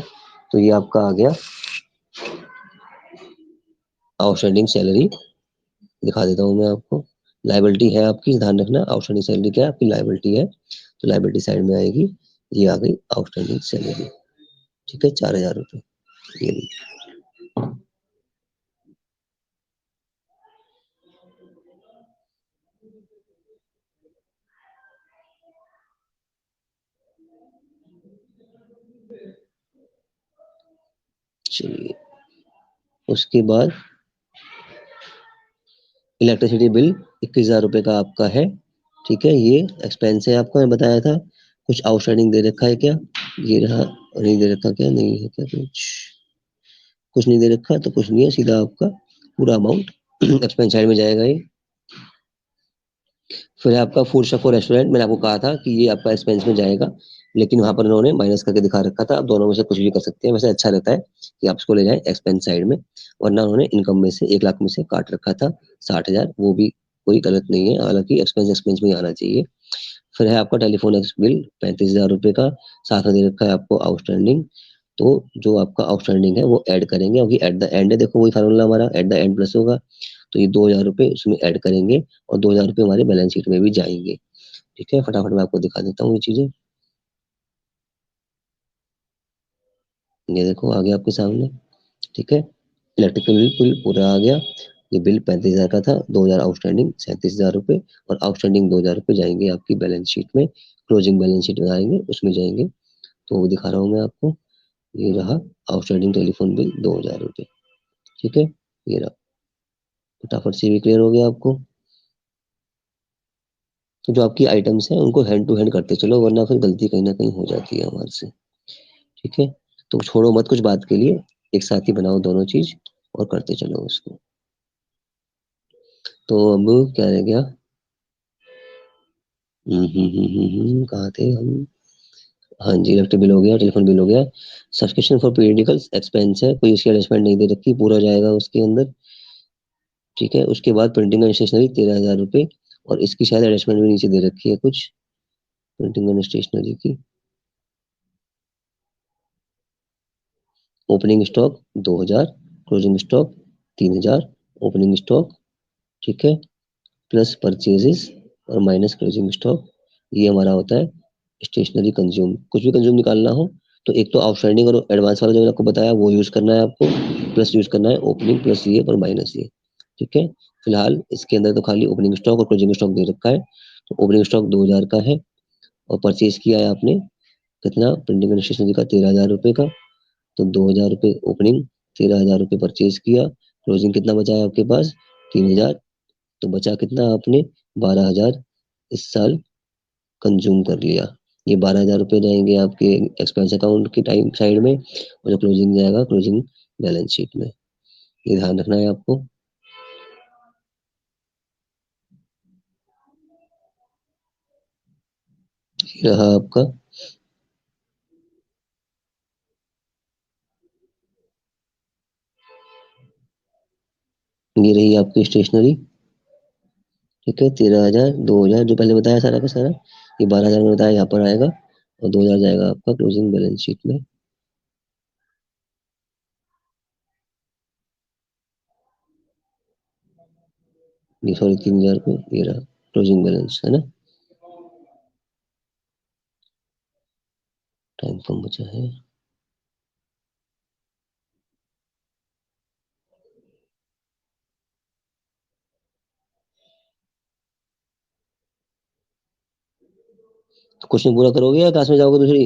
तो ये आपका आ गया आउटस्टैंडिंग सैलरी, दिखा देता हूँ मैं आपको। लाइबिलिटी है आपकी, ध्यान रखना आउटस्टैंडिंग सैलरी क्या है आपकी, लाइबिलिटी है, तो लाइबिलिटी साइड में आएगी, ये आ गई आउटस्टैंडिंग सैलरी। ठीक है, 4,000 रुपये ये भी। चलिए, उसके बाद इलेक्ट्रिसिटी बिल 21,000 रुपये का आपका है। ठीक है, ये एक्सपेंस है आपका, मैं बताया था। कुछ आउटस्टैंडिंग दे रखा है क्या, ये रहा, नहीं दे रखा क्या, नहीं है क्या, कुछ नहीं दे रखा तो कुछ नहीं है, सीधा आपका पूरा अमाउंट एक्सपेंस साइड में जाएगा ये। फिर है आपका फूड शॉप और रेस्टोरेंट, मैंने आपको कहा था कि ये आपका एक्सपेंस में जाएगा, लेकिन वहां पर उन्होंने माइनस करके दिखा रखा था। अब दोनों में से कुछ भी कर सकते हैं, वैसे अच्छा रहता है कि आप इसको ले जाएं एक्सपेंस साइड में, वरना उन्होंने इनकम में से 1 लाख में से काट रखा था 60,000, वो भी कोई गलत नहीं है, हालांकि एक्सपेंस एक्सपेंस में ही आना चाहिए। फिर है आपका टेलीफोन एक्स बिल 35,000 रुपये का, साथ में दे रखा है आपको आउटस्टैंडिंग, तो जो आपका आउटस्टैंडिंग है वो ऐड करेंगे, क्योंकि एट द एंड है, देखो वही फार्मूला हमारा, एट द एंड प्लस होगा, तो ये 2,000 रुपये उसमें ऐड करेंगे और 2,000 रुपये हमारे बैलेंस शीट में भी जाएंगे। ठीक है, फटाफट मैं आपको दिखा देता हूँ ये चीजें। ये देखो आ गया आपके सामने। ठीक है, इलेक्ट्रिकल बिल पूरा आ गया। ये बिल 35,000 का था, 2,000 आउटस्टैंडिंग 37,000 रुपये, और आउटस्टैंडिंग 2,000 रुपये जाएंगे आपकी बैलेंस शीट में, क्लोजिंग बैलेंस शीट में आएंगे, उसमें जाएंगे। तो वो दिखा रहा हूँ मैं आपको। ये रहा आउटस्टैंडिंग टेलीफोन बिल 2,000 रुपये। ठीक है, ये रहा। फटाफट से भी क्लियर हो गया आपको। तो जो आपकी आइटम्स हैं उनको हैंड टू हैंड करते चलो, वरना फिर गलती कहीं ना कहीं हो जाती है हमारे से। ठीक है, तो छोड़ो मत कुछ बात के लिए, एक साथ ही बनाओ दोनों चीज और करते चलो उसको। तो अब क्या रह गया? कहाँ थे हम? हाँ जी, इलेक्ट्रिक बिल हो गया, टेलीफोन बिल हो गया। सब्सक्रिप्शन फॉर पीरियडिकल एक्सपेंस है, कोई इसकी अरेंजमेंट नहीं दे रखी, पूरा जाएगा उसके अंदर। ठीक है, उसके बाद प्रिंटिंग एंड स्टेशनरी 13,000 रुपये, और इसकी शायद अरेंजमेंट भी नीचे दे रखी है कुछ, प्रिंटिंग एंड स्टेशनरी की। Opening stock 2,000, closing stock 3,000, opening stock. ठीक है, प्लस परचेजेस और माइनस क्लोजिंग स्टॉक, ये हमारा होता है स्टेशनरी कंज्यूम। कुछ भी कंज्यूम निकालना हो तो एक तो आउटस्टैंडिंग और एडवांस वाला जो मैंने आपको बताया वो यूज करना है आपको, प्लस यूज करना है ओपनिंग प्लस ये और माइनस ये। ठीक है, फिलहाल इसके अंदर तो खाली ओपनिंग स्टॉक और क्लोजिंग स्टॉक दे रखा है। तो ओपनिंग स्टॉक 2,000 का है, और परचेज किया है आपने कितना, प्रिंटिंग एंड स्टेशनरी का 13,000 रुपये का। तो 2,000 रुपये ओपनिंग, 13,000 रुपये परचेज किया, क्लोजिंग कितना बचा है आपके पास, 3,000। तो बचा कितना आपने, 12,000 इस साल कंज्यूम कर लिया। ये 12,000 रुपये जाएंगे आपके एक्सपेंस अकाउंट की टाइम साइड में, और जो क्लोजिंग जाएगा क्लोजिंग बैलेंस शीट में। ये ध्यान रखना है आपको। ये रहा आपका, ये रही आपकी स्टेशनरी। ठीक है, 13,000, 2,000 जो पहले बताया सारा का सारा, ये 12,000 में बताया यहाँ पर आएगा, और 2,000 जाएगा आपका क्लोजिंग बैलेंस शीट में। ये सॉरी 3,000 को, ये रहा क्लोजिंग बैलेंस है ना। टाइम कम बचा है। तो क्वेश्चन पूरा करोगे या क्लास में जाओगे दूसरी?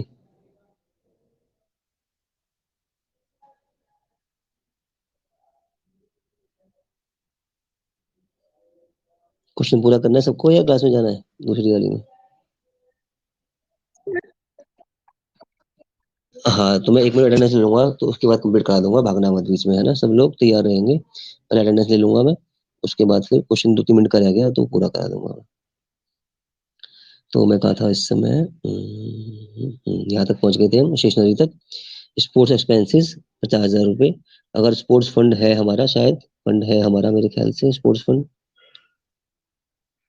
क्वेश्चन पूरा करना है सबको या क्लास में जाना है दूसरी वाली में? हाँ, तो मैं 1 मिनट अटेंडेंस ले लूंगा, तो उसके बाद कंप्लीट करा दूंगा, भागना मत बीच में, है ना। सब लोग तैयार रहेंगे, पहले अटेंडेंस ले लूंगा मैं, उसके बाद फिर क्वेश्चन 2-3 मिनट का रह गया तो पूरा करा दूंगा। तो मैं कहा था इस समय, यहाँ तक पहुंच गए थे हम स्टेशनरी तक। स्पोर्ट्स एक्सपेंसेस 50,000 रुपये। अगर स्पोर्ट्स फंड है हमारा, शायद फंड है हमारा मेरे ख्याल से, स्पोर्ट्स फंड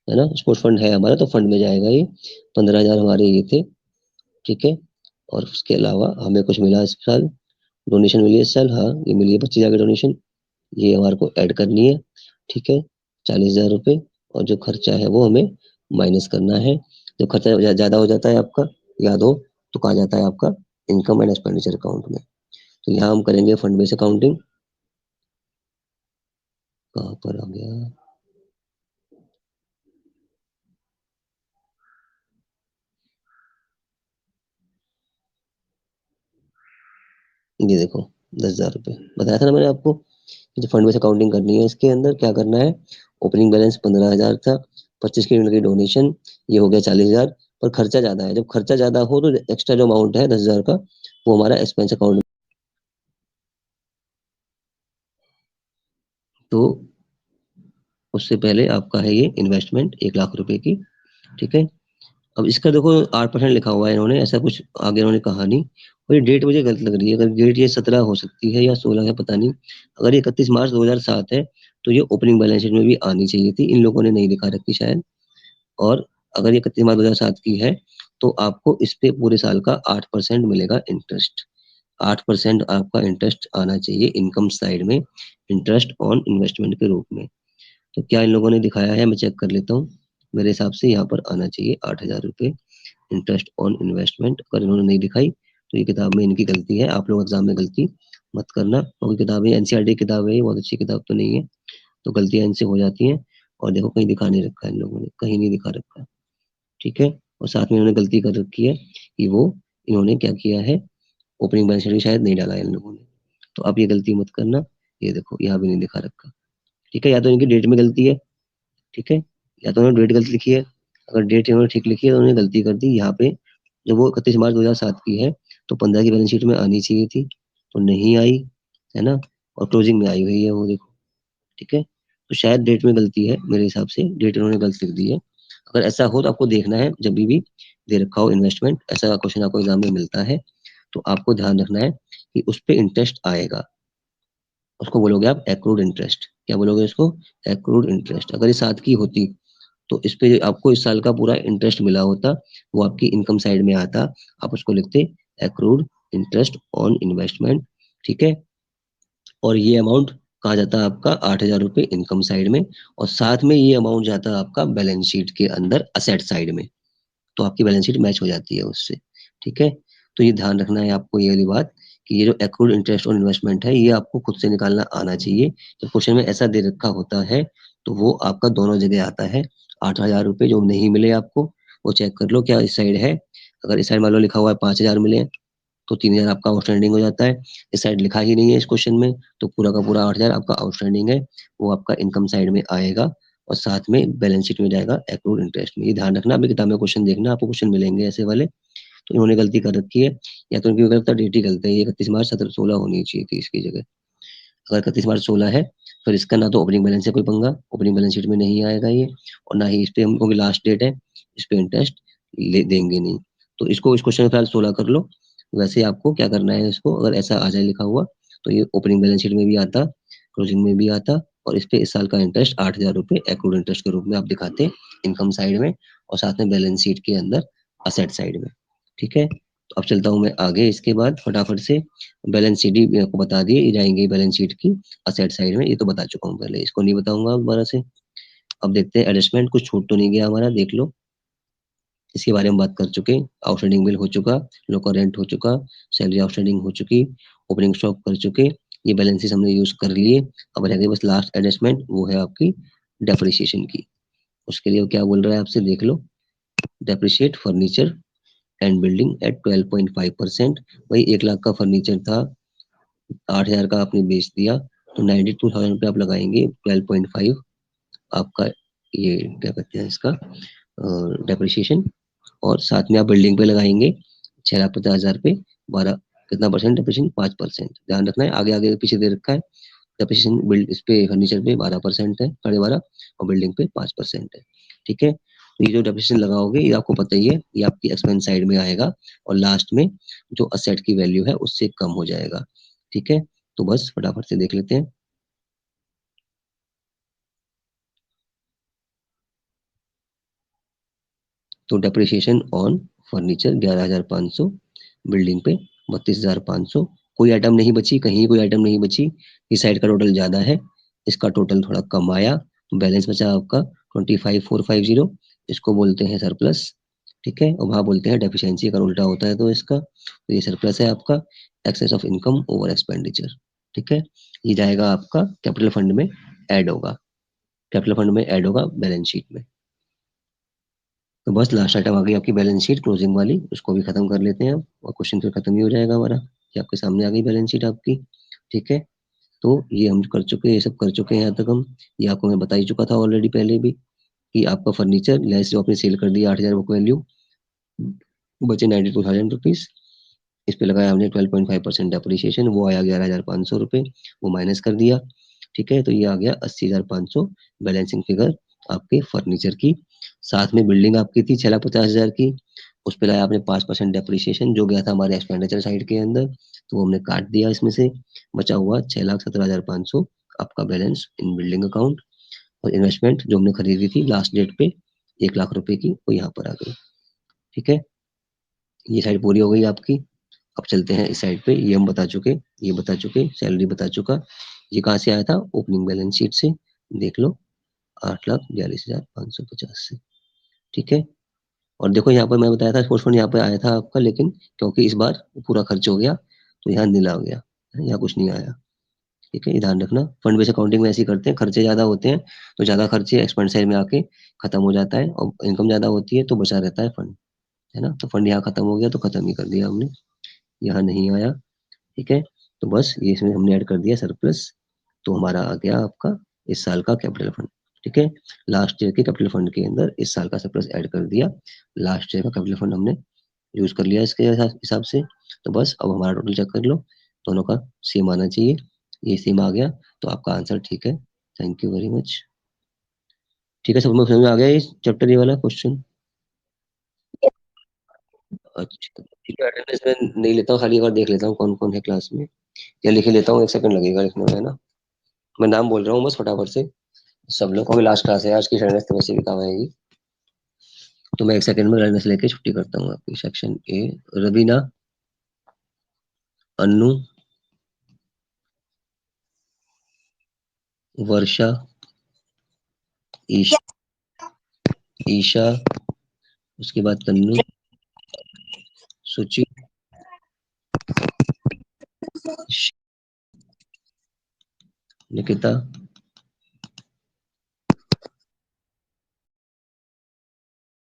है ना, स्पोर्ट्स फंड है हमारा, तो फंड में जाएगा ये। 15,000 हमारे ये थे। ठीक है, और उसके अलावा हमें कुछ मिला इस साल, डोनेशन मिली है इस साल, हाँ ये मिली है 25,000 की डोनेशन, ये हमारे को ऐड करनी है। ठीक है, 40,000 रुपये, और जो खर्चा है वो हमें माइनस करना है। जो खर्चा ज्यादा हो जाता है आपका, याद हो, तो कहा जाता है आपका इनकम एंड एक्सपेंडिचर अकाउंट में। तो यहाँ हम करेंगे फंड बेस अकाउंटिंग। कहाँ पर आ गया? ये देखो, 10,000 रुपये बताया था ना मैंने आपको, कि जो फंड बेस अकाउंटिंग करनी है इसके अंदर क्या करना है। ओपनिंग बैलेंस 15,000 था, 25 की यूनिट की डोनेशन, ये हो गया 40,000। पर खर्चा ज्यादा है, जब खर्चा ज्यादा हो तो एक्स्ट्रा जो अमाउंट है 10,000 का, वो हमारा एक्सपेंस अकाउंट। तो उससे पहले आपका है ये इन्वेस्टमेंट 1,00,000 रुपए की। ठीक है, अब इसका देखो 8% लिखा हुआ है इन्होंने, ऐसा कुछ आगे इन्होंने कहा नहीं। और ये डेट मुझे गलत लग रही है, अगर डेट ये 17 हो सकती है या 16 है, पता नहीं। अगर ये 31 मार्च 2007 है, तो ये ओपनिंग बैलेंस शीट में भी आनी चाहिए थी, इन लोगों ने नहीं दिखा रखी शायद। और अगर ये 31 मार्च 2007 की है, तो आपको इस पे पूरे साल का 8% मिलेगा इंटरेस्ट। 8% आपका इंटरेस्ट आना चाहिए इनकम साइड में, इंटरेस्ट ऑन इन्वेस्टमेंट के रूप में। तो क्या इन लोगों ने दिखाया है, मैं चेक कर लेता हूँ। मेरे हिसाब से यहाँ पर आना चाहिए 8,000 रुपये इंटरेस्ट ऑन इन्वेस्टमेंट। अगर इन्होंने नहीं दिखाई तो ये किताब में इनकी गलती है। आप लोग एग्जाम में गलती मत करना, क्योंकि किताबें एनसीईआरटी किताब है, बहुत अच्छी किताब तो नहीं है, तो गलतियां इनसे हो जाती हैं। और देखो कहीं दिखा नहीं रखा है इन लोगों ने, कहीं नहीं दिखा रखा। ठीक है। और साथ में इन्होंने गलती कर रखी है कि वो इन्होंने क्या किया है, ओपनिंग बैलेंस शीट शायद नहीं डाला है इन लोगों ने। तो आप ये गलती मत करना। ये देखो यहाँ भी नहीं दिखा रखा। ठीक है, या तो इनकी डेट में गलती है, ठीक है, या तो उन्होंने डेट गलत लिखी है। अगर डेट इन्होंने ठीक लिखी है तो उन्होंने गलती कर दी यहाँ पे। जब वो 31 मार्च 2007 की है तो 15 की बैलेंस शीट में आनी चाहिए थी, तो नहीं आई, है ना। और क्लोजिंग में आई हुई है वो, देखो। ठीक है, तो शायद डेट में गलती है, मेरे हिसाब से डेट इन्होंने गलत लिख दी है। अगर ऐसा हो तो आपको देखना है, जब भी दे रखा हो इन्वेस्टमेंट, ऐसा क्वेश्चन आपको एग्जाम में मिलता है, तो आपको ध्यान रखना है कि उस पर इंटरेस्ट आएगा। उसको बोलोगे आप एक्रूड इंटरेस्ट। क्या बोलोगे उसको? Accrued interest. अगर ये 7 की होती तो इस पे आपको इस साल का पूरा इंटरेस्ट मिला होता, वो आपकी इनकम साइड में आता, आप उसको लिखते एक्रूड इंटरेस्ट ऑन इन्वेस्टमेंट। ठीक है, और ये अमाउंट कहाँ जाता है आपका? 8,000 रुपये इनकम साइड में, और साथ में ये अमाउंट जाता है आपका बैलेंस शीट के अंदर असेट साइड में। तो आपकी बैलेंस शीट मैच हो जाती है उससे। ठीक है, तो ये ध्यान रखना है आपको, ये वाली बात, कि ये जो एक्रूड इंटरेस्ट ऑन इन्वेस्टमेंट है, ये आपको खुद से निकालना आना चाहिए। जब क्वेश्चन में ऐसा दे रखा होता है तो वो आपका दोनों जगह आता है। 8,000 रुपये जो नहीं मिले आपको, वो चेक कर लो क्या इस साइड है। अगर इस साइड मान लो लिखा हुआ है 5,000 मिले हैं, तो 3,000 आपका आउटस्टैंडिंग हो जाता है। इस साइड लिखा ही नहीं है इस क्वेश्चन में, तो पूरा का पूरा 8,000 आपका आउटस्टैंडिंग है, वो आपका इनकम साइड में आएगा और साथ में बैलेंस शीट में जाएगा एक्रूड इंटरेस्ट में। ये ध्यान रखना, अपनी किताब में क्वेश्चन देखना, आपको क्वेश्चन मिलेंगे ऐसे वाले। तो इन्होंने गलती कर रखी है, या तो इनकी गलत डेट ही गलत है। ये 31 मार्च 17 16 होनी चाहिए थी इसकी जगह। अगर 31 मार्च 16 है, फिर इसका ना तो ओपनिंग बैलेंस से कोई पंगा, ओपनिंग बैलेंस शीट में नहीं आएगा ये, और ना ही इस पे हमको लास्ट डेट है, इस पे इंटरेस्ट ले देंगे नहीं। तो इसको इस क्वेश्चन में फिलहाल 16 कर लो। वैसे आपको क्या करना है, इसको अगर ऐसा आ जाए लिखा हुआ, तो ये ओपनिंग बैलेंस शीट में भी आता, क्लोजिंग में भी आता, और इस पे इस साल का इंटरेस्ट 8,000 रुपये एक्रूड इंटरेस्ट के रूप में आप दिखाते इनकम साइड में, और साथ में बैलेंस शीट के अंदर असेट साइड में। ठीक है, तो अब चलता हूँ मैं आगे। इसके बाद फटाफट से बैलेंस शीट भी आपको बता दिए, ये जाएंगे बैलेंस शीट की असेट साइड में, ये तो बता चुका हूँ पहले, इसको नहीं बताऊंगा दोबारा से। अब देखते हैं एडजस्टमेंट, कुछ छूट तो नहीं गया हमारा, देख लो। इसके बारे में बात कर चुके, आउटस्टैंडिंग बिल हो चुका, लोकल रेंट हो चुका, सैलरी आउटस्टैंडिंग हो चुकी, ओपनिंग स्टॉक कर चुके, ये बैलेंसेस हमने यूज कर लिए। अब रह गई बस लास्ट एडजस्टमेंट, वो है आपकी डेप्रिसिएशन की। उसके लिए वो क्या बोल रहा है आपसे, देख लो। Depreciate furniture and building at 12.5%। वही 1 लाख का फर्नीचर था, 8,000 का आपने बेच दिया, तो 92,000 रुपये आप लगाएंगे, 12.5 आपका, ये क्या कहते हैं इसका, डेप्रिसिएशन। और साथ में आप बिल्डिंग पे लगाएंगे 6,50,000 पे, 12 कितना परसेंट डेप्रिसिएशन? 5%। ध्यान रखना है, आगे आगे पीछे दे रखा है। डेप्रिसिएशन बिल्ड इस पे फर्नीचर पे 12% है, 12.5, और बिल्डिंग पे 5% है। ठीक है, तो ये जो डेप्रिसिएशन लगाओगे ये आपको पता ही है, ये आपकी एक्सपेंस साइड में आएगा, और लास्ट में जो असेट की वैल्यू है उससे कम हो जाएगा। ठीक है, तो बस फटाफट से देख लेते हैं। तो डेप्रिसिएशन ऑन फर्नीचर 11,500, बिल्डिंग पे 32,500। कोई आइटम नहीं बची, कहीं कोई आइटम नहीं बची, इस साइड का टोटल ज्यादा है, इसका टोटल थोड़ा कम आया, तो बैलेंस बचा आपका 25,450, इसको बोलते हैं सरप्लस। ठीक है, और वहाँ बोलते हैं डेफिशिएंसी, अगर उल्टा होता है तो इसका, तो ये सरप्लस है आपका, excess of income over expenditure. ठीक है, ये जाएगा आपका कैपिटल फंड में ऐड होगा, कैपिटल फंड में ऐड होगा बैलेंस शीट में। तो बस लास्ट आइटम आ गई आपकी बैलेंस शीट क्लोजिंग वाली, उसको भी खत्म कर लेते हैं अब, और क्वेश्चन फिर खत्म ही हो जाएगा हमारा। ये आपके सामने आ गई बैलेंस शीट आपकी। ठीक है, तो ये हम कर चुके हैं, ये सब कर चुके हैं यहाँ तक हम। ये आपको मैं बता ही चुका था ऑलरेडी पहले भी, कि आपका फर्नीचर लेस जो आपने सेल कर दिया 8,000 बुक वैल्यू, बचे 92,000 रुपीज। इस पे लगाया हमने 12.5% डेप्रिसिएशन, वो आया 11,500 रुपये, वो माइनस कर दिया। ठीक है, तो ये आ गया 80,500 बैलेंसिंग फिगर आपके फर्नीचर की। साथ में बिल्डिंग आपकी थी 6,50,000 की, उस पे लाया आपने 5% डेप्रिसिएशन जो गया था हमारे एक्सपेंडिचर साइड के अंदर, तो वो हमने काट दिया इसमें से। बचा हुआ 6,17,500 आपका बैलेंस इन बिल्डिंग अकाउंट। और इन्वेस्टमेंट जो हमने खरीदी थी लास्ट डेट पे 1 लाख रुपए की, वो यहाँ पर आ गई। ठीक है, ये साइड पूरी हो गई आपकी। अब चलते हैं इस साइड पे, ये हम बता चुके, ये बता चुके, सैलरी बता चुका। ये कहाँ से आया था? ओपनिंग बैलेंस शीट से, देख लो। 8,42,550 से। ठीक है, और देखो यहाँ पर मैं बताया था स्पोर्ट्स फंड यहाँ पे आया था आपका, लेकिन क्योंकि इस बार पूरा खर्च हो गया तो यहाँ नीला हो गया, यहाँ कुछ नहीं आया। ठीक है, ये ध्यान रखना। फंड बेस्ड अकाउंटिंग में ऐसे ही करते हैं, खर्चे ज्यादा होते हैं तो ज्यादा खर्चे एक्सपेंस साइड में आके खत्म हो जाता है, और इनकम ज्यादा होती है तो बचा रहता है फंड, है ना। तो फंड यहाँ खत्म हो गया तो खत्म ही कर दिया हमने, यहाँ नहीं आया। ठीक है, तो बस ये इसमें हमने ऐड कर दिया सरप्लस, तो हमारा आ गया आपका इस साल का कैपिटल फंड। ठीक है, लास्ट ईयर के कैपिटल फंड के अंदर इस साल का सरप्लस ऐड कर दिया, लास्ट ईयर का कैपिटल फंड हमने यूज कर लिया इसके हिसाब से। तो बस अब हमारा टोटल चेक कर लो, दोनों का सेम आना चाहिए, ये सेम आ गया तो आपका आंसर ठीक है। Thank you very much. ठीक है, सब लोग समझ में आ गया ये चैप्टर, ये वाला क्वेश्चन? अच्छा ठीक है, अटेंडेंस में नहीं लेता हूँ, खाली एक बार देख लेता हूँ कौन कौन है क्लास में, या लिख ही लेता हूँ, 1 सेकंड लगेगा लिखने में, है ना। मैं नाम बोल रहा हूँ बस फटाफट से, सब लोग को भी लास्ट क्लास है आज की, अटेंडेंस तो वैसे भी काम आएगी। तो मैं 1 सेकंड में अटेंडेंस लेके छुट्टी करता हूँ आपकी। सेक्शन ए, रवीना, अन्नू, वर्षा, ईश, ईशा, उसके बाद तन्नू, सुचि, निकिता,